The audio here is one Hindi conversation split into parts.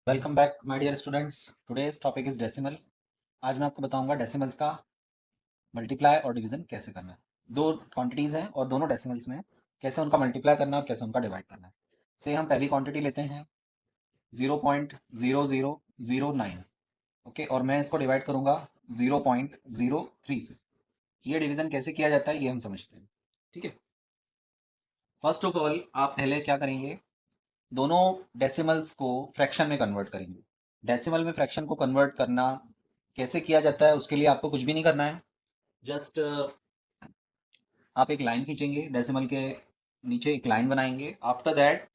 Welcome back my dear students. Today's topic is decimal. आज मैं आपको बताऊंगा डेसिमल्स का मल्टीप्लाई और डिवीजन कैसे करना है। दो क्वांटिटीज़ हैं और दोनों डेसिमल्स में कैसे उनका मल्टीप्लाई करना है और कैसे उनका डिवाइड करना है। से हम पहली क्वांटिटी लेते हैं 0.0009। ओके, और मैं इसको डिवाइड करूंगा 0.03 से। ये डिवीजन कैसे किया जाता है ये हम समझते हैं। ठीक है, फर्स्ट ऑफ ऑल आप पहले क्या करेंगे, दोनों डेसिमल्स को फ्रैक्शन में कन्वर्ट करेंगे। डेसिमल में फ्रैक्शन को कन्वर्ट करना कैसे किया जाता है उसके लिए आपको कुछ भी नहीं करना है। जस्ट आप एक लाइन खींचेंगे, डेसिमल के नीचे एक लाइन बनाएंगे, आफ्टर दैट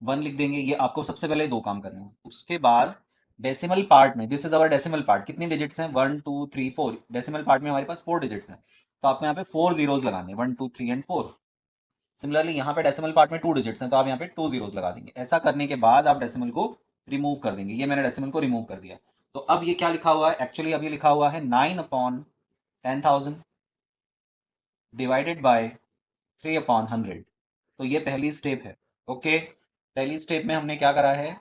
वन लिख देंगे। ये आपको सबसे पहले दो काम करने हैं। उसके बाद डेसिमल पार्ट में, this is our decimal part, कितनी डिजिट्स हैं 1 2 3 4। डेसिमल पार्ट में हमारे पास 4 डिजिट्स हैं, तो आपको यहाँ पे 4 जीरोज लगाने हैं, 1 2 3 एंड 4। सिमिलरली यहाँ पे डेसिमल पार्ट में 2 डिजिट्स हैं, तो आप यहाँ पे 2 जीरोज लगा देंगे। ऐसा करने के बाद आप डेसिमल को रिमूव कर देंगे। ये मैंने डेसिमल को रिमूव कर दिया। तो अब ये क्या लिखा हुआ है, एक्चुअली अब ये लिखा हुआ है 9/10,000 डिवाइडेड बाय 3/100। तो ये पहली स्टेप है। ओके, पहली स्टेप में हमने क्या करा है,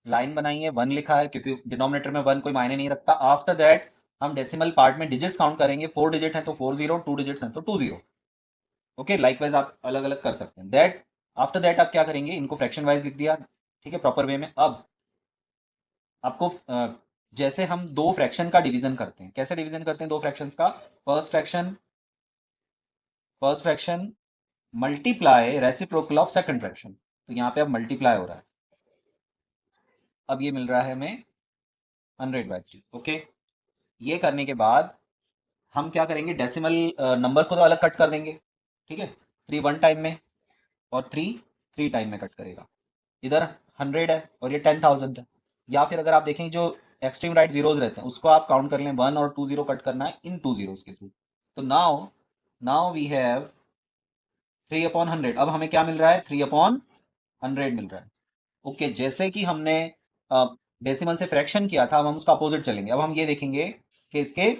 लाइन बनाई है, वन लिखा है क्योंकि डिनोमिनेटर में वन कोई मायने नहीं रखता। आफ्टर दैट हम डेसिमल पार्ट में डिजिट्स काउंट करेंगे। 4 डिजिट है तो 4 जीरो, 2 डिजिट्स हैं तो 2 जीरो। ओके, लाइकवाइज आप अलग अलग कर सकते हैं। दैट आफ्टर दैट आप क्या करेंगे, इनको फ्रैक्शन वाइज लिख दिया। ठीक है, प्रॉपर वे में। अब आपको जैसे हम दो फ्रैक्शन का डिवीजन करते हैं, कैसे डिवीजन करते हैं दो फ्रैक्शंस का, first fraction multiply reciprocal of second fraction. तो यहाँ पे अब मल्टीप्लाई हो रहा है, अब ये मिल रहा है हमें 100/3। ओके, ये करने के बाद हम क्या करेंगे, डेसिमल नंबर्स को तो अलग कट कर देंगे। ठीक है, 3 वन टाइम में और 3 3 टाइम में कट करेगा। इधर 100 है और ये 10,000 है। या फिर अगर आप देखें जो एक्सट्रीम राइट जीरोज रहते हैं उसको आप काउंट कर लें, 1 और 2 जीरो कट करना है इन 2 जीरोज के थ्रू। तो नाउ नाउ वी हैव 3/100। अब हमें क्या मिल रहा है, 3/100 मिल रहा है। ओके, जैसे कि हमने डेसिमल से फ्रैक्शन किया था, अब हम उसका अपोजिट चलेंगे। अब हम ये देखेंगे कि इसके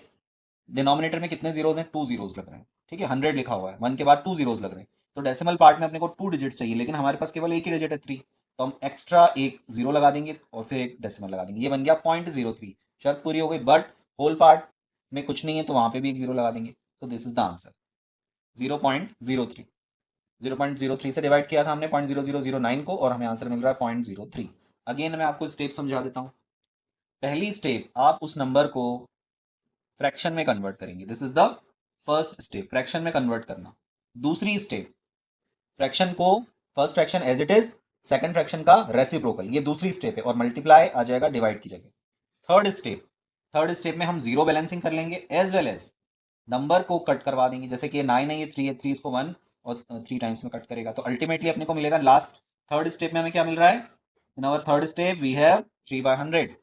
डिनोमिनेटर में कितने जीरोज हैं, 2 जीरोज लग रहे हैं। ठीक है, 100 लिखा हुआ है, 1 के बाद 2 जीरोज लग रहे हैं। तो डेसिमल पार्ट में अपने को 2 डिजिट चाहिए, लेकिन हमारे पास केवल एक ही डिजिट है 3। तो हम एक्स्ट्रा एक जीरो लगा देंगे और फिर एक डेसिमल लगा देंगे। ये बन गया 0.03। शर्त पूरी हो गई, बट होल पार्ट में कुछ नहीं है तो वहां पे भी एक जीरो लगा देंगे। तो दिस इज द आंसर, 0.03। 0.03 से डिवाइड किया था हमने 0.0009 को, और हमें आंसर मिल रहा है 0.03। अगेन मैं आपको स्टेप समझा देता हूँ। पहली स्टेप, आप उस नंबर को फ्रैक्शन में कन्वर्ट करेंगे। This is the first step, fraction में कन्वर्ट करना। दूसरी स्टेप, फ्रैक्शन को, first fraction as it is, second fraction का रेसिप्रोकल, ये दूसरी स्टेप है, और मल्टीप्लाई आ जाएगा डिवाइड की जगह। थर्ड स्टेप में हम जीरो बैलेंसिंग कर लेंगे, एज वेल एज नंबर को कट करवा देंगे। जैसे कि ये 9 है, ये 3 है, 3 इसको 1 और 3 टाइम्स में कट करेगा। तो अल्टीमेटली अपने को मिलेगा लास्ट थर्ड स्टेप में हमें क्या मिल रहा है, in our third step we have 3/100।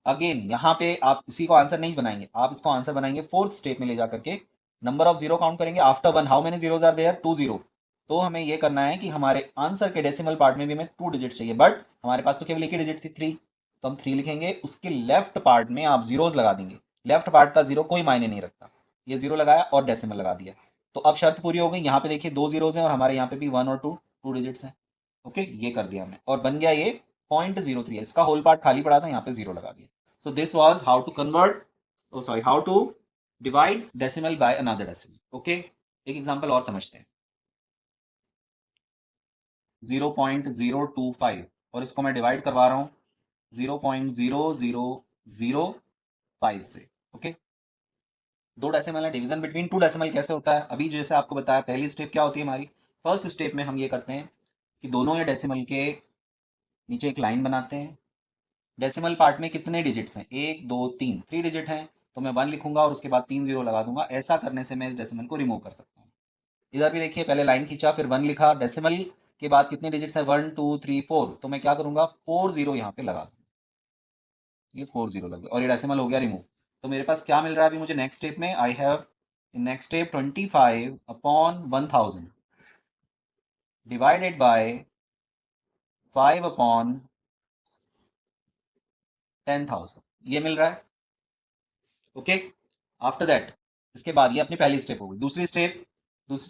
Again यहाँ पे आप इसी को आंसर नहीं बनाएंगे, आप इसको आंसर बनाएंगे फोर्थ स्टेप में ले जाकर के। नंबर ऑफ जीरो काउंट करेंगे, after one how many zeros are there, 2 zero. तो हमें ये करना है कि हमारे आंसर के डेसिमल पार्ट में भी हमें 2 डिजिट चाहिए, बट हमारे पास तो केवल एक ही डिजिट थी 3। तो हम 3 लिखेंगे, उसके लेफ्ट पार्ट में आप जीरोज लगा देंगे। लेफ्ट पार्ट का जीरो कोई मायने नहीं रखता, ये जीरो लगाया और डेसिमल लगा दिया। तो अब शर्त पूरी हो गई। यहाँ पे देखिए 2 जीरोज हैं और हमारे यहाँ पे भी 1 और 2 डिजिट्स हैं। ओके, ये कर दिया हमने और बन गया ये 0.03 है। इसका होल पार्ट खाली पड़ा था, यहाँ पे जीरो लगा दिया। So this was how to convert, how to divide decimal by another decimal. Okay, एक एग्जांपल और समझते हैं, 0.025 और इसको मैं डिवाइड करवा रहा हूँ 0.0005 से। ओके, दो डेसिमल है, डिवीजन बिटवीन टू डेसिमल कैसे होता है, अभी जैसे आपको बताया। पहली स्टेप क्या होती है हमारी, फर्स्ट स्टेप में हम ये करते हैं कि दोनों ये डेसिमल के नीचे एक लाइन बनाते हैं। डेसिमल पार्ट में कितने डिजिट्स हैं, 1 2 3, 3 डिजिट हैं, तो मैं 1 लिखूंगा और उसके बाद 3 जीरो लगा दूंगा। ऐसा करने से मैं इस डेसिमल को रिमूव कर सकता हूँ। इधर भी देखिए, पहले लाइन खींचा, फिर 1 लिखा, डेसिमल के बाद कितने डिजिट्स हैं 1 2 3 4, तो मैं क्या करूंगा 4 जीरो यहाँ पे लगा दूंगा। ये 4 जीरो लग गया और ये डेसिमल हो गया रिमूव। तो मेरे पास क्या मिल रहा है अभी मुझे नेक्स्ट स्टेप में, I have in next step 25/1000 divided by 5/10,000, ये मिल रहा है। ओके, आफ्टर दैट, इसके बाद ये अपनी पहली स्टेप हो गई। दूसरी स्टेप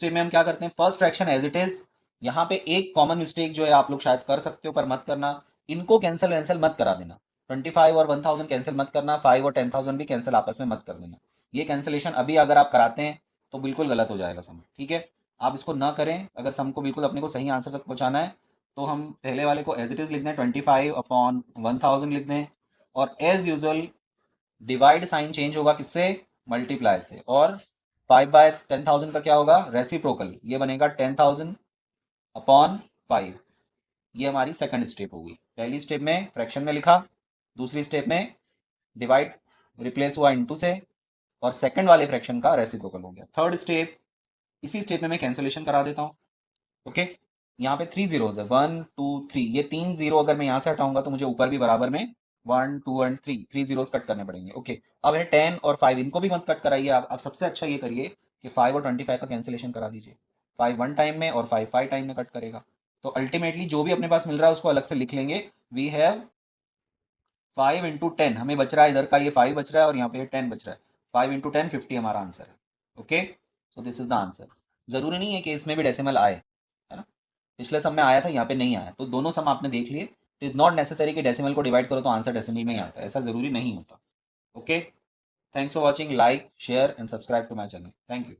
में हम क्या करते हैं, first fraction as it is. यहाँ पे एक कॉमन मिस्टेक जो है आप लोग शायद कर सकते हो पर मत करना, इनको कैंसिल मत करा देना। 25 और 1000 कैंसिल मत करना, 5 और 10,000 भी कैंसिल आपस में मत कर देना। ये कैंसिलेशन अभी अगर आप कराते हैं तो बिल्कुल गलत हो जाएगा सम, ठीक है। आप इसको ना करें। अगर सम को बिल्कुल अपने को सही आंसर तक पहुंचाना है तो हम पहले वाले को एज इट इज़ लिख दें, 25/1000 लिख दें, और as usual divide sign change होगा किससे, मल्टीप्लाई से। और 5/10,000 का क्या होगा, रेसिप्रोकल, ये बनेगा 10,000/5। ये हमारी सेकंड स्टेप होगी। पहली स्टेप में फ्रैक्शन में लिखा, दूसरी स्टेप में डिवाइड रिप्लेस हुआ इनटू से, और सेकंड वाले फ्रैक्शन का रेसिप्रोकल हो गया। थर्ड स्टेप, इसी स्टेप में मैं कैंसिलेशन करा देता हूँ। ओके, यहाँ पे 3 जीरोज है, 1 2 3, ये 3 जीरो अगर मैं यहाँ से हटाऊंगा तो मुझे ऊपर भी बराबर में 1 2 एंड 3 जीरोज कट करने पड़ेंगे। ओके, अब है 10 और 5, इनको भी मत कट कराइए आप सबसे अच्छा ये करिए कि 5 और 25 का कैंसिलेशन करा दीजिए। 5 1 टाइम में और 5 5 टाइम में कट करेगा। तो अल्टीमेटली जो भी अपने पास मिल रहा है उसको अलग से लिख लेंगे। वी हैव 5 × 10, हमें बच रहा है इधर का, ये 5 बच रहा है और यहाँ पे 10 बच रहा है। 5 × 10 50 हमारा आंसर है। Okay, so this is the answer. जरूरी नहीं है कि इसमें भी डेसिमल आए, है ना। पिछले सम में आया था, यहाँ पे नहीं आया, तो दोनों सम आपने देख लिए। इट इज नॉट नेसेसरी कि डेसिमल को डिवाइड करो तो आंसर डेसिमल में ही आता है, ऐसा जरूरी नहीं होता। Okay, thanks for watching, like share and subscribe to my channel. Thank you.